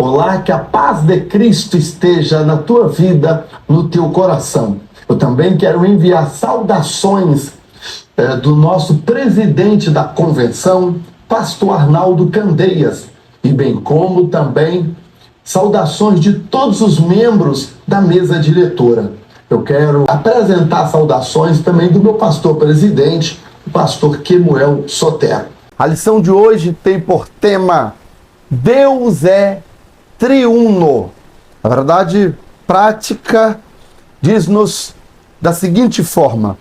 Olá, que a paz de Cristo esteja na tua vida, no teu coração. Eu também quero enviar saudações do nosso presidente da convenção, pastor Arnaldo Candeias, e bem como também saudações de todos os membros da mesa diretora. Eu quero apresentar saudações também do meu pastor presidente, o pastor Kemuel Sotero. A lição de hoje tem por tema Deus é triuno. A verdade prática diz-nos da seguinte forma: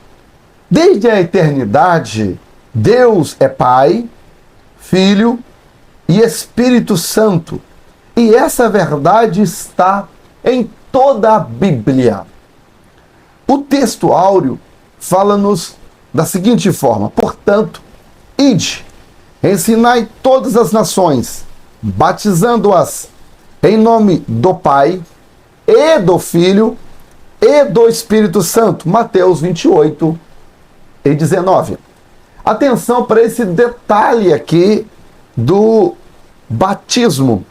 desde a eternidade, Deus é Pai, Filho e Espírito Santo. E essa verdade está em toda a Bíblia. O texto áureo fala-nos da seguinte forma: portanto, ide, ensinai todas as nações, batizando-as em nome do Pai, e do Filho, e do Espírito Santo. Mateus 28 e 19. Atenção para esse detalhe aqui do batismo.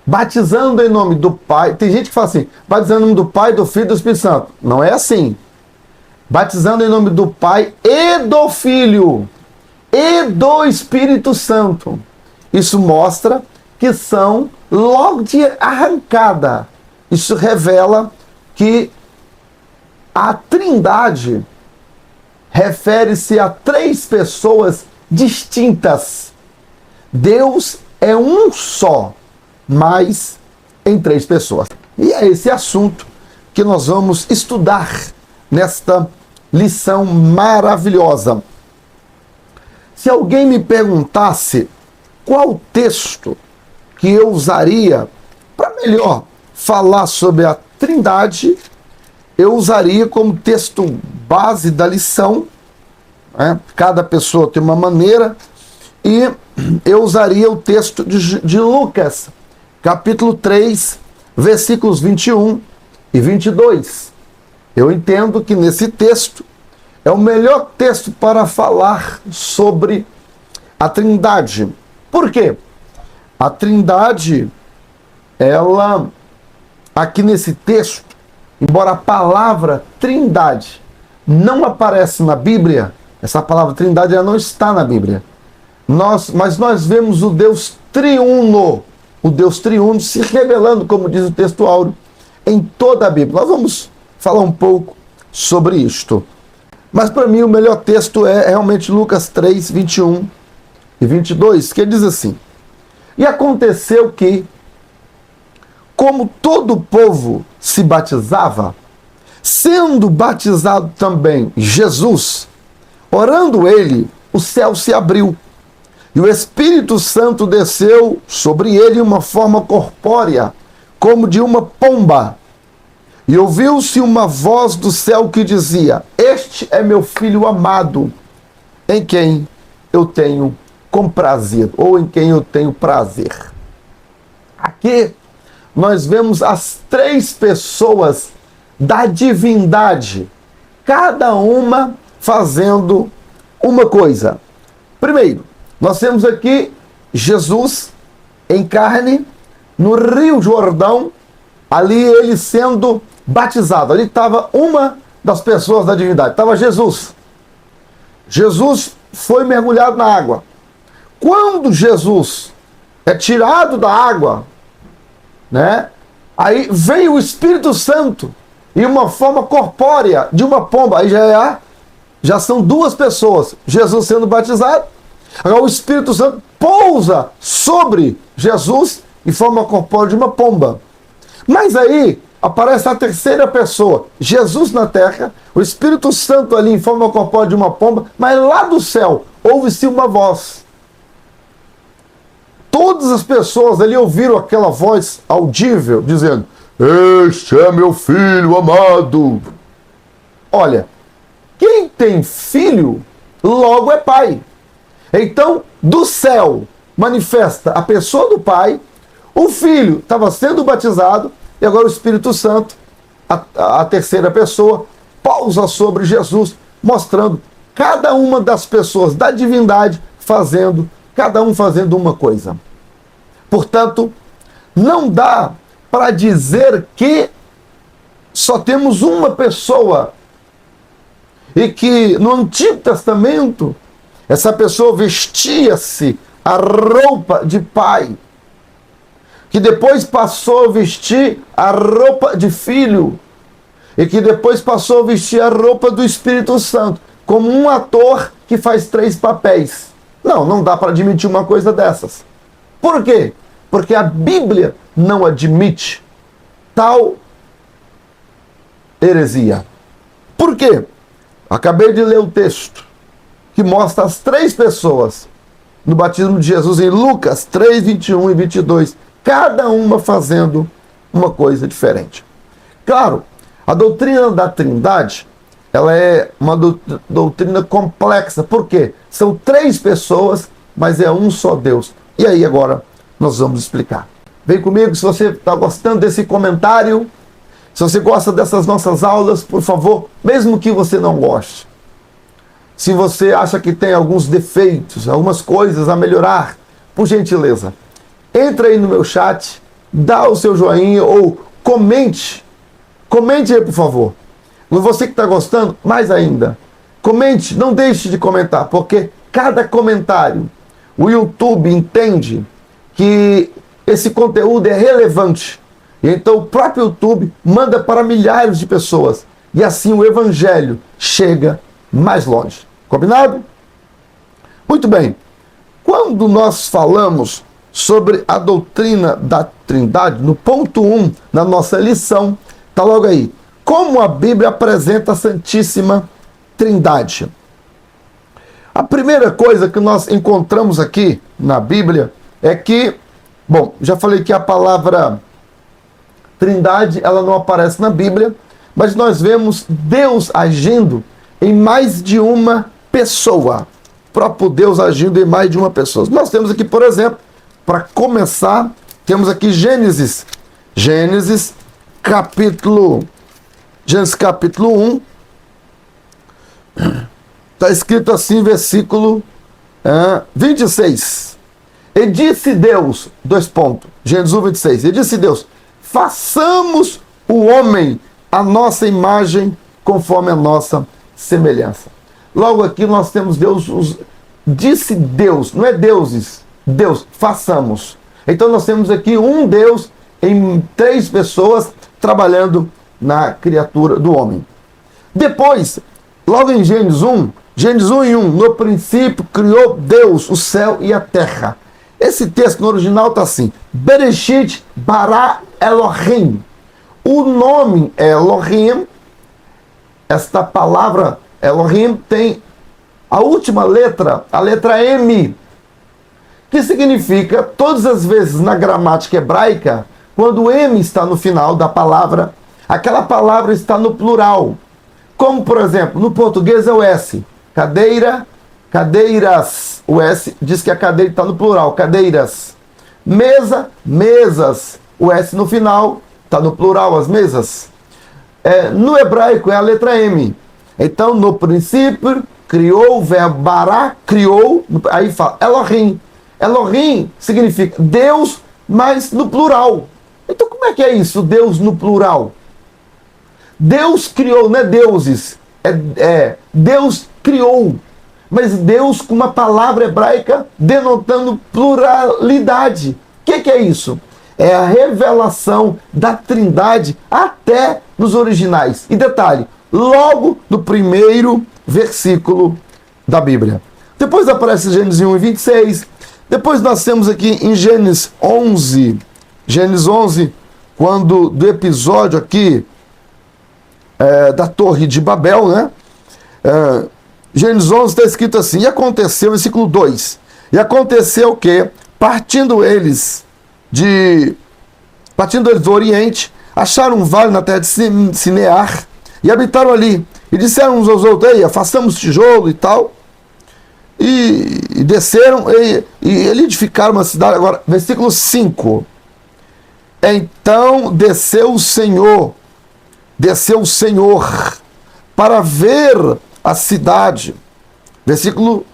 Batizando em nome do Pai. Tem gente que fala assim, batizando em nome do Pai, do Filho e do Espírito Santo. Não é assim. Batizando em nome do Pai e do Filho e do Espírito Santo. Isso mostra que são logo de arrancada. Isso revela que a Trindade refere-se a três pessoas distintas. Deus é um só, mas em três pessoas. E é esse assunto que nós vamos estudar nesta lição maravilhosa. Se alguém me perguntasse qual texto que eu usaria para melhor falar sobre a Trindade, eu usaria como texto base da lição, né? Cada pessoa tem uma maneira, e eu usaria o texto de Lucas, capítulo 3, versículos 21 e 22. Eu entendo que nesse texto é o melhor texto para falar sobre a Trindade. Por quê? A Trindade, ela, aqui nesse texto, embora a palavra Trindade não aparece na Bíblia, essa palavra Trindade ela não está na Bíblia. Mas nós vemos o Deus triuno, se revelando, como diz o texto áureo, em toda a Bíblia. Nós vamos falar um pouco sobre isto. Mas para mim o melhor texto é realmente Lucas 3, 21 e 22, que diz assim: e aconteceu que, como todo o povo se batizava, sendo batizado também Jesus, orando ele, o céu se abriu, e o Espírito Santo desceu sobre ele em uma forma corpórea, como de uma pomba. E ouviu-se uma voz do céu que dizia: este é meu filho amado, em quem eu tenho comprazido, ou em quem eu tenho prazer. Aqui nós vemos as três pessoas da divindade, cada uma fazendo uma coisa. Primeiro, nós temos aqui Jesus em carne no Rio Jordão, ali ele sendo batizado. Ali estava uma das pessoas da divindade, estava Jesus. Jesus foi mergulhado na água. Quando Jesus é tirado da água, né? Aí vem o Espírito Santo em uma forma corpórea de uma pomba. Aí já são duas pessoas. Jesus sendo batizado, agora o Espírito Santo pousa sobre Jesus em forma corpórea de uma pomba. Mas aí aparece a terceira pessoa, Jesus na terra, o Espírito Santo ali em forma corpórea de uma pomba, mas lá do céu ouve-se uma voz. Todas as pessoas ali ouviram aquela voz audível, dizendo: este é meu filho amado. Olha, quem tem filho, logo é pai. Então, do céu, manifesta a pessoa do pai, o filho estava sendo batizado, e agora o Espírito Santo, a terceira pessoa, pousa sobre Jesus, mostrando cada uma das pessoas da divindade cada um fazendo uma coisa. Portanto, Não dá para dizer que só temos uma pessoa e que no Antigo Testamento essa pessoa vestia-se a roupa de pai, que depois passou a vestir a roupa de filho e que depois passou a vestir a roupa do Espírito Santo, como um ator que faz 3 papéis. Não dá para admitir uma coisa dessas. Por quê? Porque a Bíblia não admite tal heresia. Por quê? Acabei de ler o texto que mostra as 3 pessoas no batismo de Jesus em Lucas 3, 21 e 22, cada uma fazendo uma coisa diferente. Claro, a doutrina da Trindade, ela é uma doutrina complexa. Por quê? São 3 pessoas, mas é um só Deus. E aí agora nós vamos explicar. Vem comigo, se você está gostando desse comentário, se você gosta dessas nossas aulas, por favor, mesmo que você não goste, se você acha que tem alguns defeitos, algumas coisas a melhorar, por gentileza, entra aí no meu chat, dá o seu joinha ou comente. Comente aí, por favor. Você que está gostando, mais ainda, comente, não deixe de comentar, porque cada comentário, o YouTube entende que esse conteúdo é relevante. E então o próprio YouTube manda para milhares de pessoas. E assim o Evangelho chega mais longe. Combinado? Muito bem. Quando nós falamos sobre a doutrina da Trindade, no ponto 1 na nossa lição, está logo aí. Como a Bíblia apresenta a Santíssima Trindade? A primeira coisa que nós encontramos aqui na Bíblia é que, bom, já falei que a palavra Trindade, ela não aparece na Bíblia, mas nós vemos Deus agindo em mais de uma pessoa. O próprio Deus agindo em mais de uma pessoa. Nós temos aqui, por exemplo, para começar, temos aqui Gênesis capítulo 1, está escrito assim, versículo 26. E disse Deus, Gênesis 1, 26, e disse Deus, façamos o homem à nossa imagem, conforme a nossa semelhança. Logo aqui nós temos Deus, disse Deus, não é deuses, Deus, façamos. Então nós temos aqui um Deus em 3 pessoas trabalhando na criatura do homem. Depois, logo em Gênesis 1 e 1, no princípio criou Deus o céu e a terra. Esse texto no original está assim, Bereshit bara Elohim. O nome Elohim, esta palavra Elohim tem a última letra, a letra M, que significa, todas as vezes na gramática hebraica, quando o M está no final da palavra, aquela palavra está no plural. Como, por exemplo, no português é o S. Cadeira, cadeiras. O S diz que a cadeira está no plural, cadeiras. Mesa, mesas. O S no final está no plural, as mesas. No hebraico é a letra M. Então, no princípio, criou, o verbo bará, criou, aí fala Elohim. Elohim significa Deus, mas no plural. Então, como é que é isso, Deus no plural? Deus criou, não é deuses, Deus criou, mas Deus com uma palavra hebraica denotando pluralidade. O que é isso? É a revelação da Trindade até nos originais. E detalhe, logo no primeiro versículo da Bíblia. Depois aparece Gênesis 1 e 26. Depois nós temos aqui em Gênesis 11, quando do episódio aqui da Torre de Babel, né? Gênesis 11 está escrito assim, e aconteceu, versículo 2, e aconteceu que, partindo eles do Oriente, acharam um vale na terra de Sinear, e habitaram ali, e disseram uns aos outros, ei, façamos tijolo e tal, e desceram, e eles edificaram uma cidade. Agora, versículo 5, então desceu o Senhor para ver a cidade. Versículo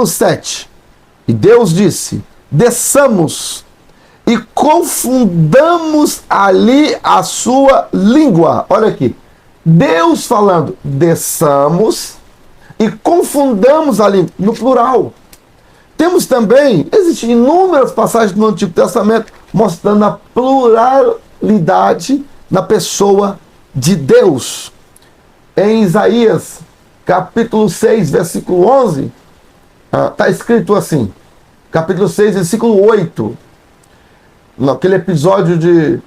7. E Deus disse, desçamos e confundamos ali a sua língua. Olha aqui, Deus falando, desçamos e confundamos a língua, no plural. Temos também, existem inúmeras passagens no Antigo Testamento mostrando a pluralidade na pessoa de Deus. Em Isaías, capítulo 6, versículo 11, está escrito assim, capítulo 6, versículo 8, naquele episódio de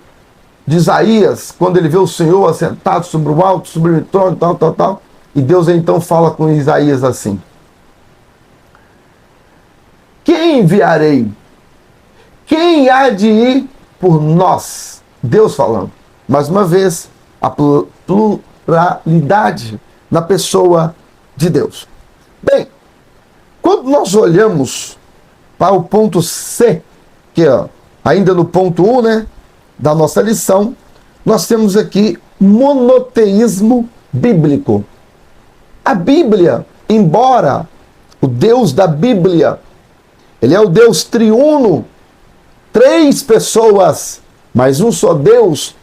Isaías, quando ele vê o Senhor assentado sobre o alto, sobre o trono, tal, e Deus então fala com Isaías assim: quem enviarei? Quem há de ir por nós? Deus falando. Mais uma vez, a pluralidade na pessoa de Deus. Bem, quando nós olhamos para o ponto C, que é ainda no ponto 1, né, da nossa lição, nós temos aqui monoteísmo bíblico. A Bíblia, embora o Deus da Bíblia, ele é o Deus triuno, 3 pessoas, mas um só Deus,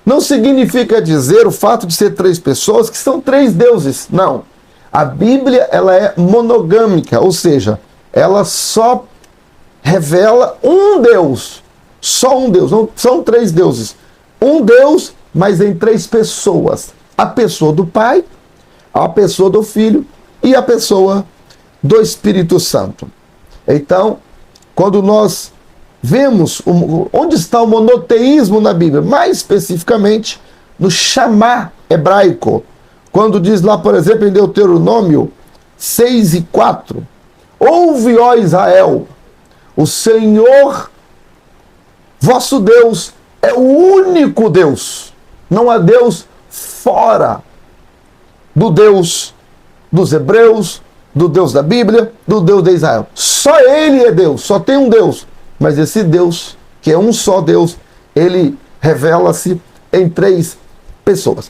não significa dizer o fato de ser 3 pessoas que são 3 deuses. Não. A Bíblia, ela é monogâmica, ou seja, ela só revela um Deus. Só um Deus, não são 3 deuses. Um Deus, mas em 3 pessoas. A pessoa do Pai, a pessoa do Filho e a pessoa do Espírito Santo. Então, quando nós vemos onde está o monoteísmo na Bíblia, mais especificamente no chamar hebraico, quando diz lá, por exemplo, em Deuteronômio 6:4, ouve, ó Israel, o Senhor vosso Deus é o único Deus, não há Deus fora do Deus dos hebreus, do Deus da Bíblia, do Deus de Israel. Só Ele é Deus, só tem um Deus. Mas esse Deus, que é um só Deus, ele revela-se em 3 pessoas.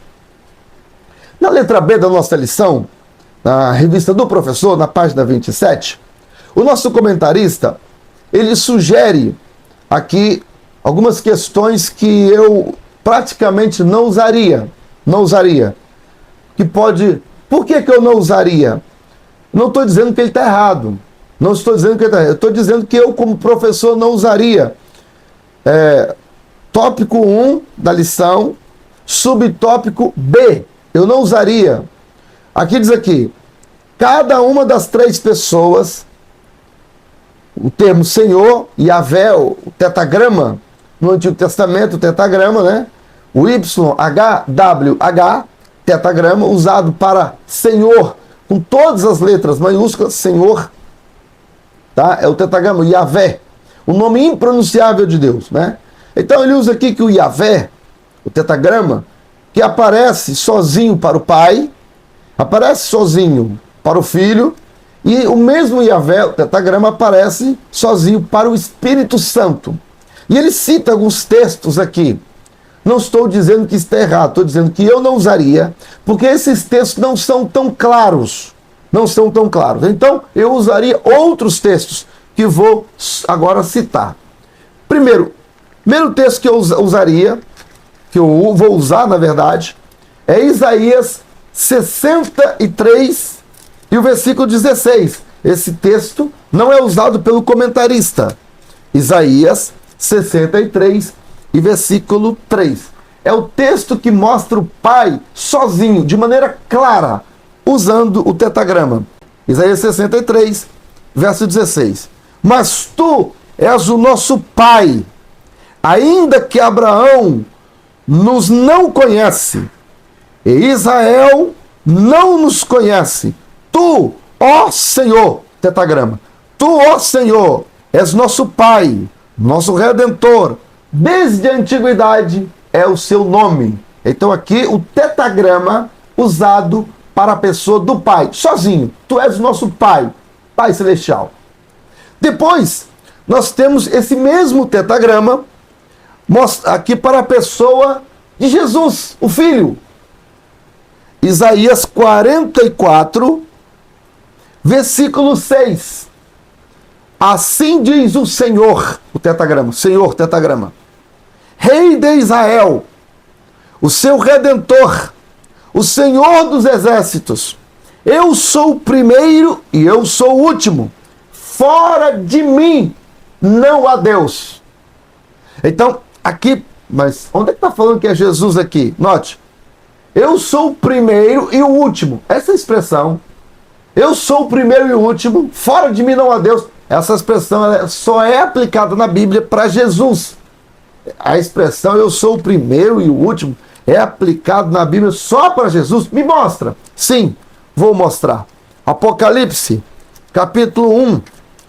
Na letra B da nossa lição, na revista do professor, na página 27, o nosso comentarista, ele sugere aqui algumas questões que eu praticamente não usaria. Que pode... Por que eu não usaria? Não estou dizendo que ele está errado. Não estou dizendo que ele está errado. Eu estou dizendo que eu, como professor, não usaria. Tópico 1 da lição, subtópico B. Eu não usaria. Aqui diz aqui, cada uma das 3 pessoas, o termo Senhor, Yahvé, o tetagrama, no Antigo Testamento, o tetagrama, né? O YHWH, tetagrama, usado para Senhor, com todas as letras maiúsculas, Senhor, tá? É o tetagrama, Yahvé, o nome impronunciável de Deus, né? Então ele usa aqui que o Yahvé, o tetagrama, que aparece sozinho para o Pai, aparece sozinho para o Filho, e o mesmo Yahvé, o tetagrama, aparece sozinho para o Espírito Santo. E ele cita alguns textos aqui. Não estou dizendo que está errado, estou dizendo que eu não usaria, porque esses textos não são tão claros. Não são tão claros. Então, eu usaria outros textos que vou agora citar. Primeiro texto que eu usaria, que eu vou usar, na verdade, é Isaías 63 e o versículo 16. Esse texto não é usado pelo comentarista. Isaías 63 e versículo 3. É o texto que mostra o Pai sozinho, de maneira clara, usando o tetagrama. Isaías 63, verso 16. Mas tu és o nosso Pai, ainda que Abraão nos não conhece, e Israel não nos conhece. Tu, ó Senhor, tetagrama, tu, ó Senhor, és nosso Pai, nosso Redentor, desde a antiguidade é o seu nome. Então aqui o tetagrama usado para a pessoa do Pai, sozinho. Tu és o nosso Pai, Pai Celestial. Depois, nós temos esse mesmo tetagrama aqui para a pessoa de Jesus, o Filho. Isaías 44, versículo 6. Assim diz o Senhor, o tetagrama, Senhor, tetagrama, Rei de Israel, o seu Redentor, o Senhor dos exércitos. Eu sou o primeiro e eu sou o último. Fora de mim não há Deus. Então, aqui, mas onde é que está falando que é Jesus aqui? Note, eu sou o primeiro e o último. Essa expressão, eu sou o primeiro e o último, fora de mim não há Deus. Essa expressão só é aplicada na Bíblia para Jesus. A expressão eu sou o primeiro e o último é aplicado na Bíblia só para Jesus. Me mostra. Sim, vou mostrar. Apocalipse, capítulo 1.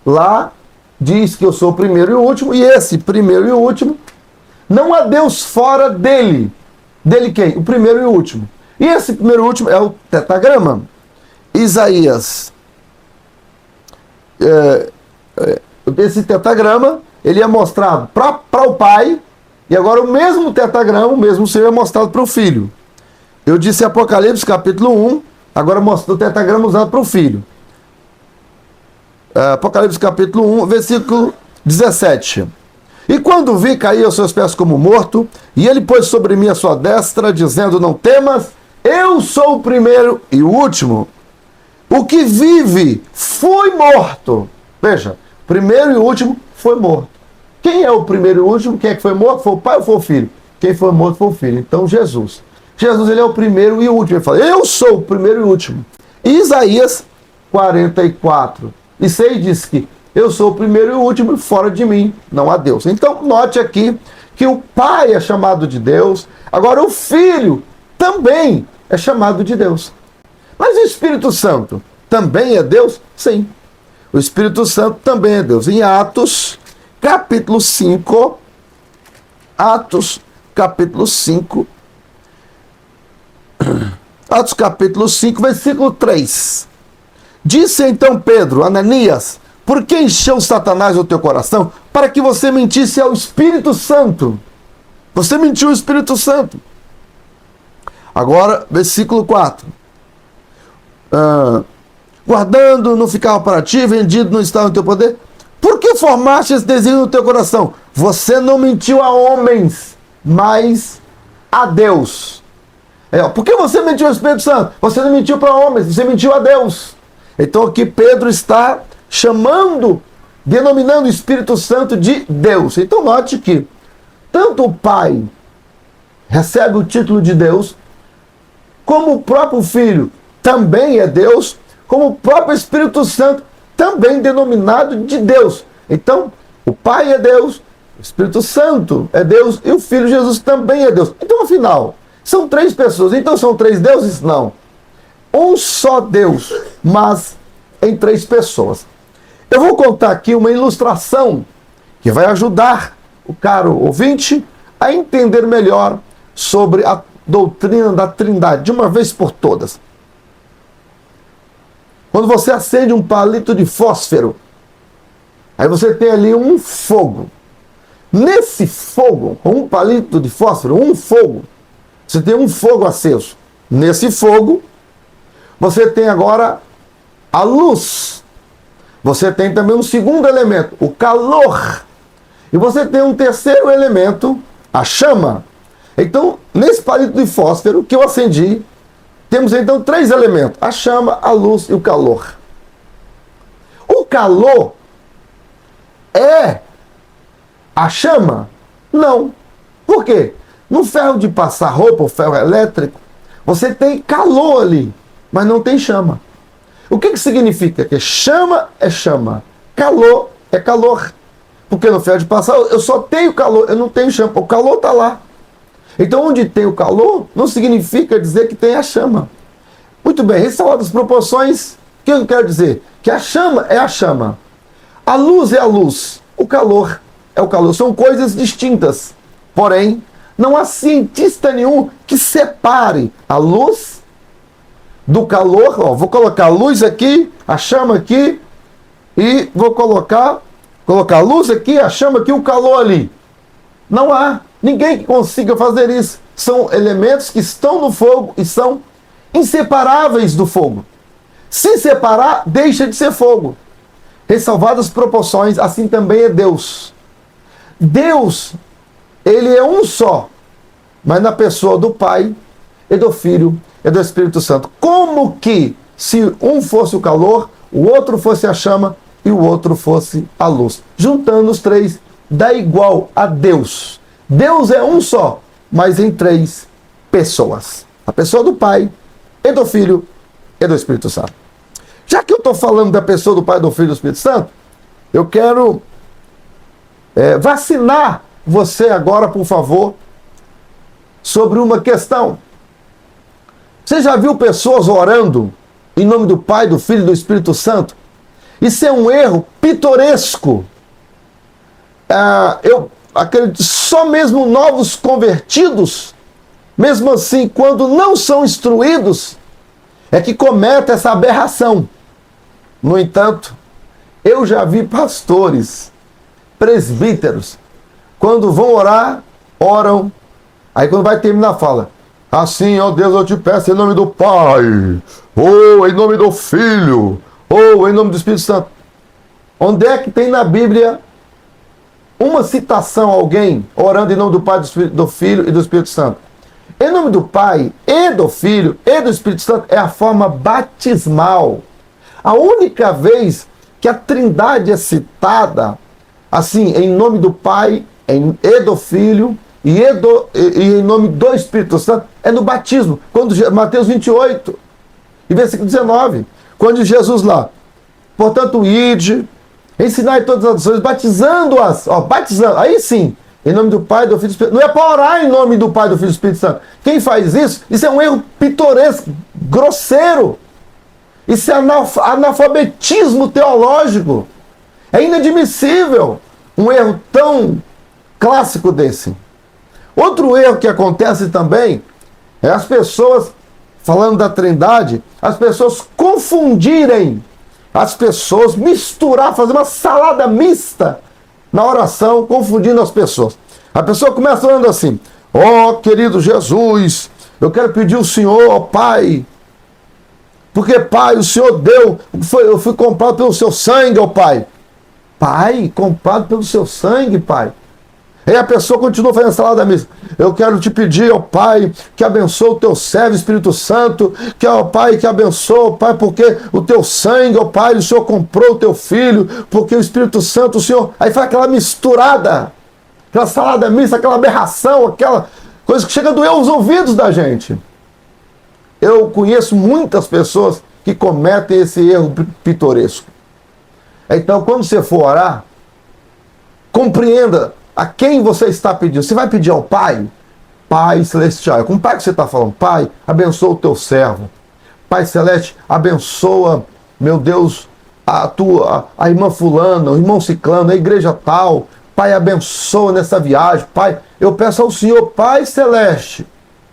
Lá diz que eu sou o primeiro e o último. E esse primeiro e o último, não há Deus fora dele. Dele quem? O primeiro e o último. E esse primeiro e o último é o tetagrama. Isaías. Esse tetagrama, ele é mostrado para o pai, e agora o mesmo tetagrama, o mesmo ser é mostrado para o filho. Eu disse Apocalipse capítulo 1, agora mostra o tetagrama usado para o filho. Apocalipse capítulo 1, versículo 17. E quando vi, caí aos seus pés como morto, e ele pôs sobre mim a sua destra, dizendo, não temas, eu sou o primeiro e o último. O que vive foi morto. Veja, primeiro e o último foi morto. Quem é o primeiro e o último? Quem é que foi morto? Foi o pai ou foi o filho? Quem foi morto foi o filho. Então Jesus. Jesus, ele é o primeiro e o último. Ele fala, eu sou o primeiro e o último. E Isaías 44. E 6 diz que eu sou o primeiro e o último e fora de mim não há Deus. Então note aqui que o pai é chamado de Deus. Agora o filho também é chamado de Deus. Mas o Espírito Santo também é Deus? Sim. O Espírito Santo também é Deus. Em Atos, capítulo 5, Atos, capítulo 5, Atos, capítulo 5, versículo 3. Disse então Pedro, Ananias, por que encheu Satanás o teu coração? Para que você mentisse ao Espírito Santo. Você mentiu ao Espírito Santo. Agora, versículo 4. Guardando não ficava para ti, vendido não estava no teu poder. Por que formaste esse desígnio no teu coração? Você não mentiu a homens, mas a Deus. Por que você mentiu ao Espírito Santo? Você não mentiu para homens, você mentiu a Deus. Então aqui Pedro está chamando, denominando o Espírito Santo de Deus. Então note que tanto o Pai recebe o título de Deus, como o próprio Filho também é Deus, como o próprio Espírito Santo também denominado de Deus. Então, o Pai é Deus, o Espírito Santo é Deus e o Filho Jesus também é Deus. Então, afinal, são 3 pessoas. Então, são 3 deuses? Não. Um só Deus, mas em 3 pessoas. Eu vou contar aqui uma ilustração que vai ajudar o caro ouvinte a entender melhor sobre a doutrina da Trindade, de uma vez por todas. Quando você acende um palito de fósforo, aí você tem ali um fogo. Nesse fogo, um palito de fósforo, um fogo, você tem um fogo aceso. Nesse fogo, você tem agora a luz. Você tem também um segundo elemento, o calor. E você tem um terceiro elemento, a chama. Então, nesse palito de fósforo que eu acendi, temos então 3 elementos, a chama, a luz e o calor. O calor é a chama? Não. Por quê? No ferro de passar roupa, o ferro elétrico, você tem calor ali, mas não tem chama. O que significa? Que chama é chama, calor é calor. Porque no ferro de passar eu só tenho calor, eu não tenho chama, o calor está lá. Então, onde tem o calor, não significa dizer que tem a chama. Muito bem, restauradas as proporções, o que eu quero dizer? Que a chama é a chama. A luz é a luz. O calor é o calor. São coisas distintas. Porém, não há cientista nenhum que separe a luz do calor. Vou colocar a luz aqui, a chama aqui, e vou colocar a luz aqui, a chama aqui, o calor ali. Não há ninguém que consiga fazer isso. São elementos que estão no fogo e são inseparáveis do fogo. Se separar, deixa de ser fogo. ressalvadas proporções, assim também é Deus. Deus, ele é um só, mas na pessoa do Pai, e do Filho, e do Espírito Santo. Como que, se um fosse o calor, o outro fosse a chama, e o outro fosse a luz? Juntando os três, dá igual a Deus. Deus é um só, mas em três pessoas. A pessoa do Pai, e do Filho, e do Espírito Santo. Já que eu estou falando da pessoa do Pai, do Filho e do Espírito Santo, eu quero vacinar você agora, por favor, sobre uma questão. Você já viu pessoas orando em nome do Pai, do Filho e do Espírito Santo? Isso é um erro pitoresco. Eu acredito, só mesmo novos convertidos, mesmo assim, quando não são instruídos, é que cometem essa aberração. No entanto, eu já vi pastores, presbíteros, quando vão orar, oram, aí quando vai terminar fala, assim, ó Deus, eu te peço em nome do Pai, ou em nome do Filho, ou em nome do Espírito Santo. Onde é que tem na Bíblia uma citação a alguém orando em nome do Pai, do Filho e do Espírito Santo? Em nome do Pai, e do Filho, e do Espírito Santo é a forma batismal. A única vez que a Trindade é citada, assim, em nome do Pai, e do Filho, e em nome do Espírito Santo, é no batismo. Quando Mateus 28, e versículo 19, quando Jesus lá, portanto, ide, ensinai todas as nações, batizando-as, batizando, aí sim, em nome do Pai, do Filho e do Espírito Santo. Não é para orar em nome do Pai, do Filho e do Espírito Santo. Quem faz isso, isso é um erro pitoresco, grosseiro. Isso é analfabetismo teológico. É inadmissível um erro tão clássico desse. Outro erro que acontece também é as pessoas, falando da Trindade, as pessoas confundirem, as pessoas misturar, fazer uma salada mista na oração, confundindo as pessoas. A pessoa começa orando assim, querido Jesus, eu quero pedir ao Senhor, Pai, porque, Pai, o Senhor deu, eu fui comprado pelo seu sangue, Pai. Pai, comprado pelo seu sangue, Pai. Aí a pessoa continua fazendo salada mista. Eu quero te pedir, Pai, que abençoe o teu servo, Espírito Santo, que, Pai, que abençoe, Pai, porque o teu sangue, Pai, o Senhor comprou o teu filho, porque o Espírito Santo, o Senhor... Aí faz aquela misturada, aquela salada mista, aquela aberração, aquela coisa que chega a doer os ouvidos da gente. Eu conheço muitas pessoas que cometem esse erro pitoresco. Então, quando você for orar, compreenda a quem você está pedindo. Você vai pedir ao Pai? Pai Celestial. Com o Pai que você está falando. Pai, abençoa o teu servo. Pai Celeste, abençoa, meu Deus, a irmã fulana, o irmão ciclano, a igreja tal. Pai, abençoa nessa viagem. Pai, eu peço ao Senhor, Pai Celeste,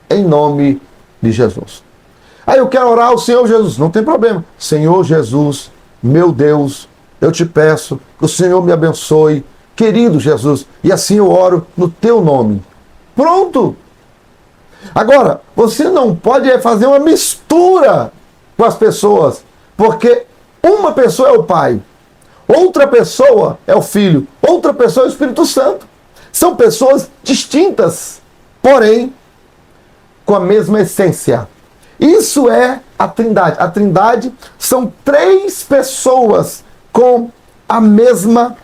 em nome de Jesus. Aí eu quero orar ao Senhor Jesus. Não tem problema. Senhor Jesus, meu Deus, eu te peço que o Senhor me abençoe, querido Jesus, e assim eu oro no teu nome. Pronto! Agora, você não pode fazer uma mistura com as pessoas, porque uma pessoa é o Pai, outra pessoa é o Filho, outra pessoa é o Espírito Santo. São pessoas distintas, porém, com a mesma essência. Isso é a Trindade. A Trindade são três pessoas com a mesma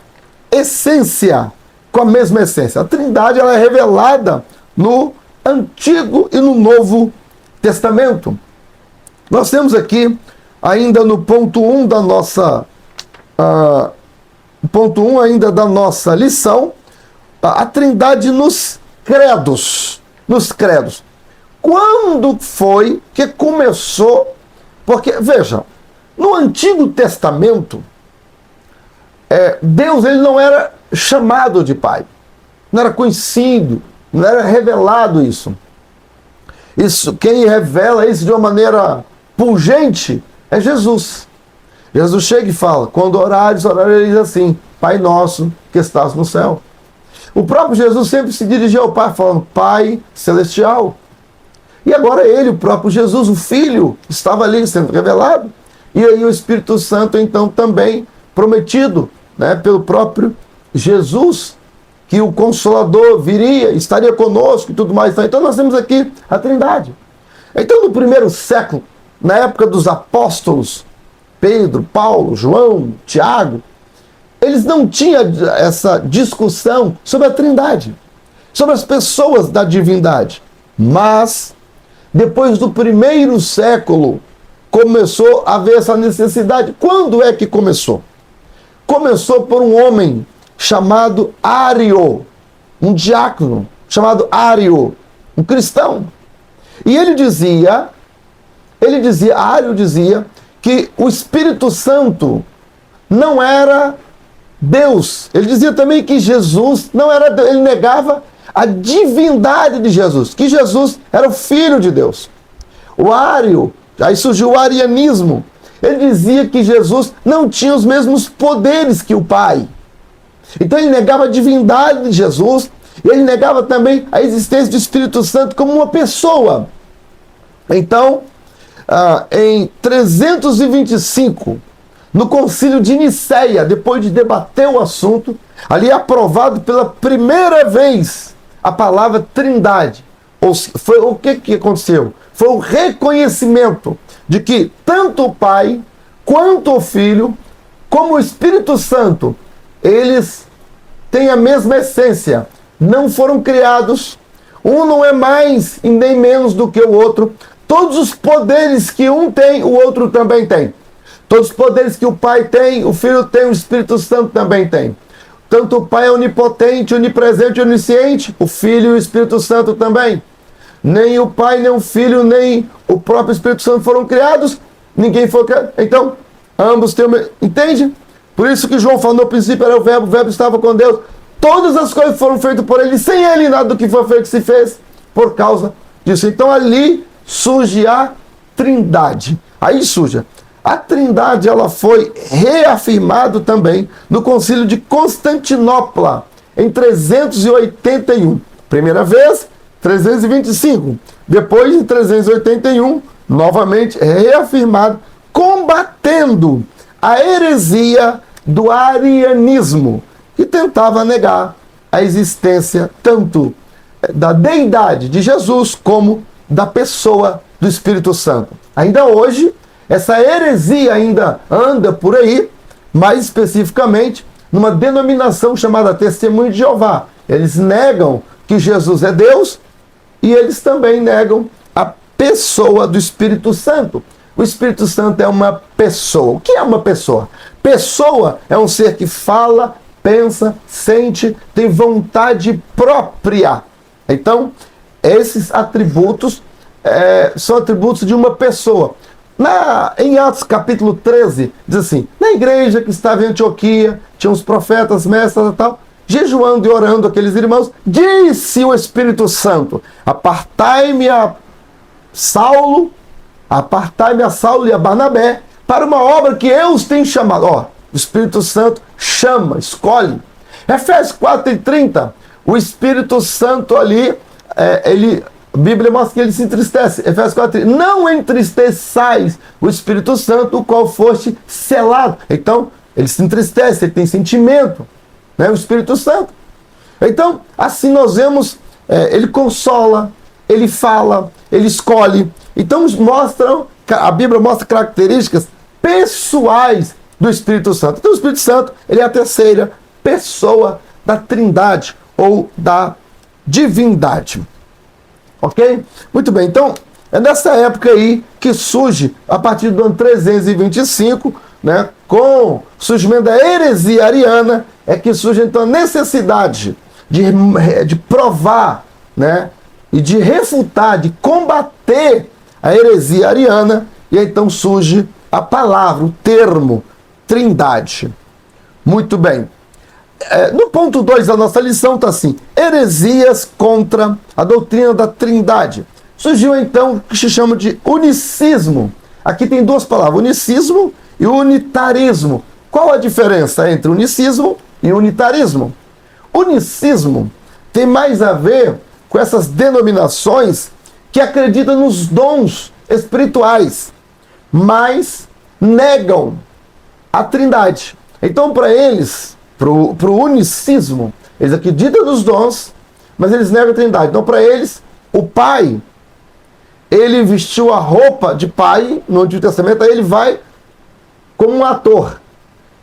essência. Com a mesma essência. A Trindade ela é revelada no Antigo e no Novo Testamento. Nós temos aqui, ainda no ponto 1 da nossa lição, a Trindade nos credos. Nos credos. Quando foi que começou? Porque, veja, no Antigo Testamento, Deus ele não era chamado de Pai, não era conhecido, não era revelado isso. Quem revela isso de uma maneira pungente é Jesus. Jesus chega e fala, quando orares, ele diz assim, Pai nosso que estás no céu. O próprio Jesus sempre se dirigia ao Pai, falando, Pai Celestial. E agora ele, o próprio Jesus, o Filho, estava ali sendo revelado. E aí o Espírito Santo, então, também prometido, né, pelo próprio Jesus, que o Consolador viria, estaria conosco e tudo mais. Então nós temos aqui a Trindade. Então no primeiro século, na época dos apóstolos, Pedro, Paulo, João, Tiago, eles não tinham essa discussão sobre a Trindade, sobre as pessoas da divindade. Mas, depois do primeiro século, começou a haver essa necessidade. Quando é que começou? Começou por um homem chamado Ário, um diácono chamado Ário, um cristão. E Ário dizia que o Espírito Santo não era Deus. Ele dizia também que Jesus não era Deus. Ele negava a divindade de Jesus, que Jesus era o Filho de Deus. O Ário, aí surgiu o arianismo. Ele dizia que Jesus não tinha os mesmos poderes que o Pai. Então ele negava a divindade de Jesus, e ele negava também a existência do Espírito Santo como uma pessoa. Então, em 325, no Concílio de Nicéia, depois de debater o assunto, ali é aprovado pela primeira vez a palavra Trindade. Foi o que aconteceu? Foi o reconhecimento de que tanto o Pai, quanto o Filho, como o Espírito Santo, eles têm a mesma essência. Não foram criados. Um não é mais e nem menos do que o outro. Todos os poderes que um tem, o outro também tem. Todos os poderes que o Pai tem, o Filho tem, o Espírito Santo também tem. Tanto o Pai é onipotente, onipresente, onisciente, o Filho e o Espírito Santo também. Nem o Pai, nem o Filho, nem o próprio Espírito Santo foram criados, ninguém foi criado. Então, ambos têm o mesmo. Entende? Por isso que João falou, no princípio era o Verbo estava com Deus. Todas as coisas foram feitas por ele, sem ele nada do que foi feito se fez, por causa disso. Então ali surge a Trindade. Aí surge. A Trindade, ela foi reafirmada também no Concílio de Constantinopla, em 381. Primeira vez, 325. Depois, em 381, novamente reafirmado, combatendo a heresia do arianismo, que tentava negar a existência tanto da deidade de Jesus como da pessoa do Espírito Santo. Ainda hoje, essa heresia ainda anda por aí, mais especificamente numa denominação chamada Testemunho de Jeová. Eles negam que Jesus é Deus e eles também negam a pessoa do Espírito Santo. O Espírito Santo é uma pessoa. O que é uma pessoa? Pessoa é um ser que fala, pensa, sente, tem vontade própria. Então, esses atributos são atributos de uma pessoa. Em Atos capítulo 13, diz assim, na igreja que estava em Antioquia, tinha uns profetas, mestres e tal, jejuando e orando aqueles irmãos, disse o Espírito Santo, apartai-me a Saulo e a Barnabé para uma obra que eu os tenho chamado. Ó, o Espírito Santo chama, escolhe. Efésios 4:30, o Espírito Santo ali, a Bíblia mostra que ele se entristece. Efésios 4:30, não entristeçais o Espírito Santo, o qual foste selado. Então, ele se entristece, ele tem sentimento, né? O Espírito Santo. Então, assim nós vemos, ele consola, ele fala, ele escolhe. Então, a Bíblia mostra características pessoais do Espírito Santo. Então, o Espírito Santo, ele é a terceira pessoa da Trindade ou da divindade. Ok? Muito bem, então é nessa época aí que surge, a partir do ano 325, né, com o surgimento da heresia ariana, é que surge então a necessidade de provar, né, e de refutar, de combater a heresia ariana, e então surge a palavra, o termo Trindade. Muito bem. No ponto 2 da nossa lição está assim, heresias contra a doutrina da Trindade. Surgiu então o que se chama de unicismo. Aqui tem duas palavras, unicismo e unitarismo. Qual a diferença entre unicismo e unitarismo? Unicismo tem mais a ver com essas denominações que acreditam nos dons espirituais, mas negam a Trindade. Então, para eles, para o unicismo, eles acreditam nos dons, mas eles negam a Trindade. Então, para eles, o Pai, ele vestiu a roupa de pai no Antigo Testamento, aí ele vai como um ator,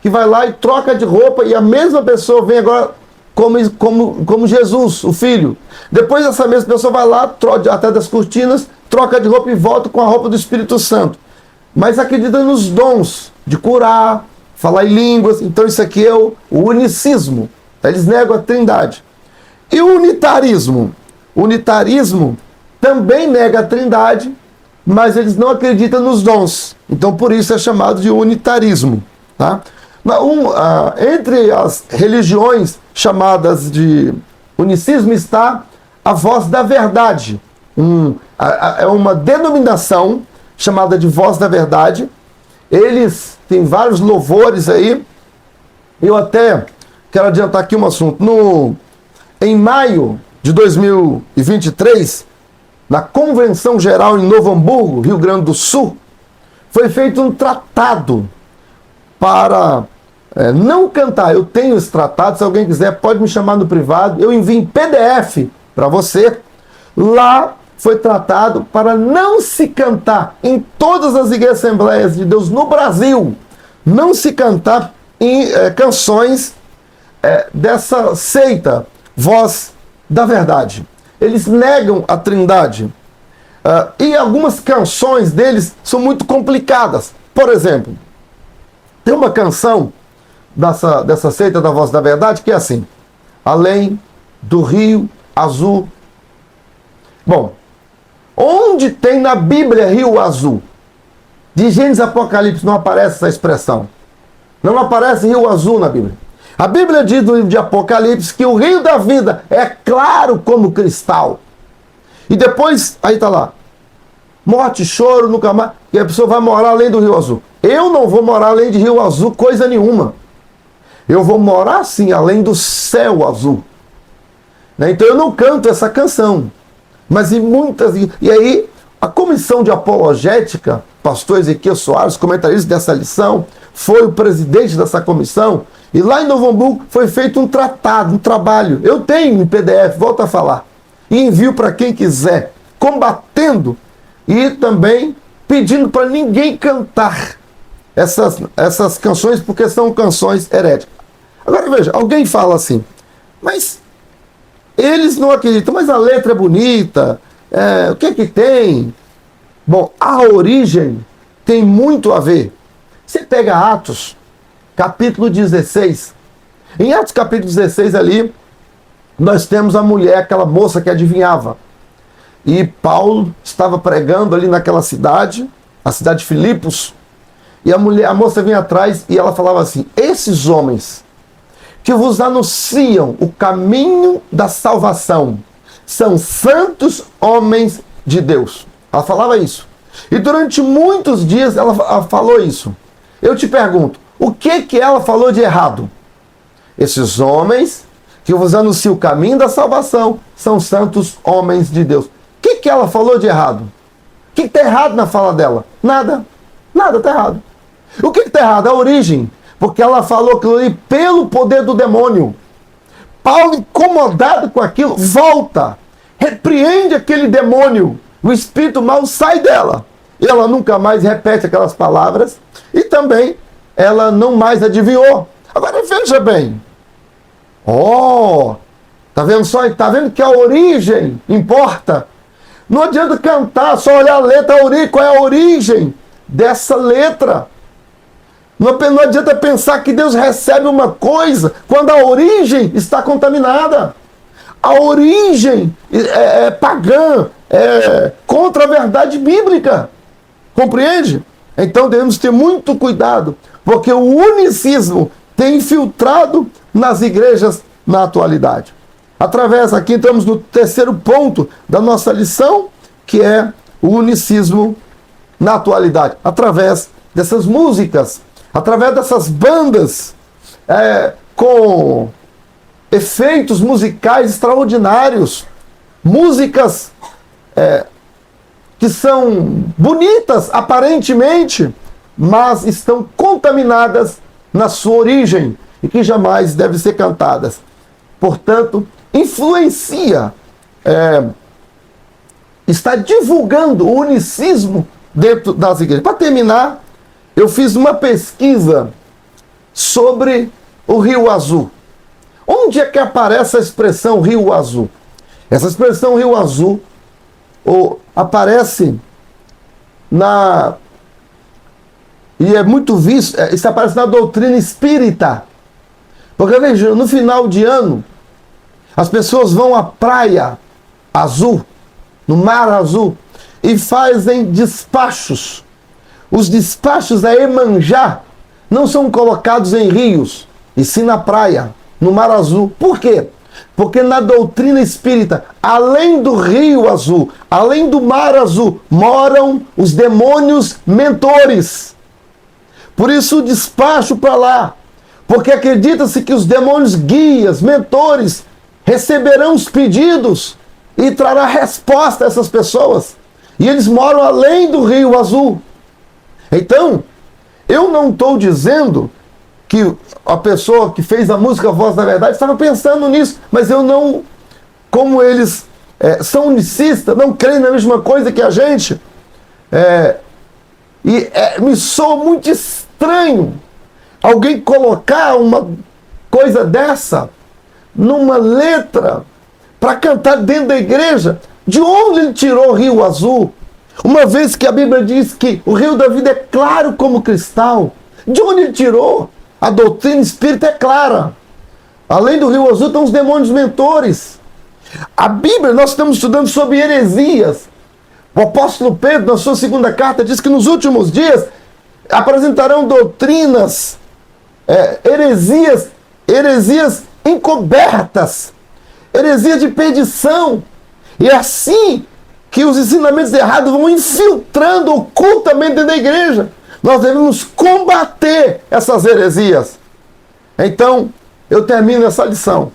que vai lá e troca de roupa, e a mesma pessoa vem agora como Jesus, o Filho. Depois essa mesma pessoa vai lá, até das cortinas, troca de roupa e volta com a roupa do Espírito Santo. Mas acredita nos dons de curar, falar em línguas. Então isso aqui é o unicismo. Eles negam a Trindade. E o unitarismo? O unitarismo também nega a Trindade, mas eles não acreditam nos dons. Então por isso é chamado de unitarismo. Tá? Entre as religiões chamadas de unicismo está a Voz da Verdade. É uma denominação chamada de Voz da Verdade. Eles têm vários louvores aí. Eu até quero adiantar aqui um assunto. Em maio de 2023, na Convenção Geral em Novo Hamburgo, Rio Grande do Sul, foi feito um tratado para não cantar. Eu tenho esse tratado, se alguém quiser pode me chamar no privado, eu envio em PDF para você. Lá foi tratado para não se cantar em todas as igrejas Assembleias de Deus no Brasil, não se cantar em canções dessa seita, Voz da Verdade. Eles negam a Trindade. E algumas canções deles são muito complicadas. Por exemplo, tem uma canção dessa seita da Voz da Verdade que é assim: além do rio azul. Bom, onde tem na Bíblia rio azul? De Gênesis Apocalipse não aparece essa expressão. Não aparece rio azul na Bíblia. A Bíblia diz no livro de Apocalipse que o rio da vida é claro como cristal. E depois, aí está lá, morte, choro, nunca mais, e a pessoa vai morar além do rio azul. Eu não vou morar além de rio azul coisa nenhuma. Eu vou morar sim além do céu azul. Então eu não canto essa canção. Mas em muitas... E aí, a comissão de apologética, pastor Ezequiel Soares, comentarista dessa lição, foi o presidente dessa comissão, e lá em Novo Hamburgo foi feito um tratado, um trabalho. Eu tenho em PDF, volto a falar, e envio para quem quiser, combatendo e também pedindo para ninguém cantar essas canções, porque são canções heréticas. Agora veja, alguém fala assim, mas eles não acreditam, mas a letra é bonita, o que é que tem? Bom, a origem tem muito a ver. Você pega Atos, capítulo 16. Em Atos capítulo 16 ali, nós temos a mulher, aquela moça que adivinhava. E Paulo estava pregando ali naquela cidade, a cidade de Filipos, e a moça vinha atrás e ela falava assim: esses homens que vos anunciam o caminho da salvação são santos homens de Deus. Ela falava isso. E durante muitos dias ela falou isso. Eu te pergunto, o que ela falou de errado? Esses homens que vos anunciam o caminho da salvação são santos homens de Deus. O que ela falou de errado? O que está errado na fala dela? Nada. Nada está errado. O que está errado? A origem. Porque ela falou aquilo ali pelo poder do demônio. Paulo, incomodado com aquilo, volta, repreende aquele demônio. O espírito mau sai dela. E ela nunca mais repete aquelas palavras. E também ela não mais adivinhou. Agora veja bem. Tá vendo só? Tá vendo que a origem importa? Não adianta cantar, só olhar a letra, qual é a origem dessa letra. Não adianta pensar que Deus recebe uma coisa quando a origem está contaminada. A origem é pagã, é contra a verdade bíblica. Compreende? Então devemos ter muito cuidado, porque o unicismo tem infiltrado nas igrejas na atualidade. Aqui entramos no terceiro ponto da nossa lição, que é o unicismo na atualidade, através dessas músicas, através dessas bandas com efeitos musicais extraordinários, músicas que são bonitas aparentemente, mas estão contaminadas na sua origem e que jamais devem ser cantadas. Portanto, influencia, está divulgando o unicismo dentro das igrejas. Para terminar, eu fiz uma pesquisa sobre o Rio Azul. Onde é que aparece a expressão Rio Azul? Essa expressão Rio Azul aparece e é muito visto, isso aparece na doutrina espírita. Porque, veja, no final de ano, as pessoas vão à praia azul, no mar azul, e fazem despachos. Os despachos a Iemanjá não são colocados em rios, e sim na praia, no mar azul. Por quê? Porque na doutrina espírita, além do rio azul, além do mar azul, moram os demônios mentores. Por isso o despacho para lá. Porque acredita-se que os demônios guias, mentores, receberão os pedidos e trará resposta a essas pessoas. E eles moram além do Rio Azul. Então, eu não estou dizendo que a pessoa que fez a música Voz da Verdade estava pensando nisso, mas eu não, como eles são unicistas, não creem na mesma coisa que a gente, me soa muito estranho alguém colocar uma coisa dessa numa letra para cantar dentro da igreja. De onde ele tirou o Rio Azul? Uma vez que a Bíblia diz que o rio da vida é claro como cristal. De onde ele tirou? A doutrina espírita é clara. Além do Rio Azul estão os demônios mentores. A Bíblia, nós estamos estudando sobre heresias. O apóstolo Pedro, na sua segunda carta, diz que nos últimos dias apresentarão doutrinas, heresias encobertas, heresias de perdição. E é assim que os ensinamentos errados vão infiltrando ocultamente dentro da igreja. Nós devemos combater essas heresias. Então, eu termino essa lição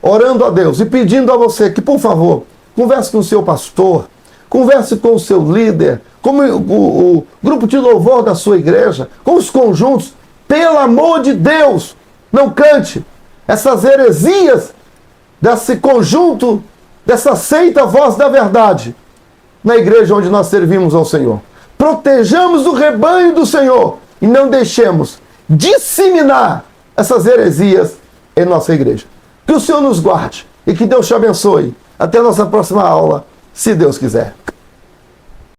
orando a Deus e pedindo a você que, por favor, converse com o seu pastor, converse com o seu líder, com o grupo de louvor da sua igreja, com os conjuntos. Pelo amor de Deus, não cante essas heresias desse conjunto, dessa seita Voz da Verdade, na igreja onde nós servimos ao Senhor. Protejamos o rebanho do Senhor e não deixemos disseminar essas heresias em nossa igreja. Que o Senhor nos guarde e que Deus te abençoe. Até a nossa próxima aula, se Deus quiser.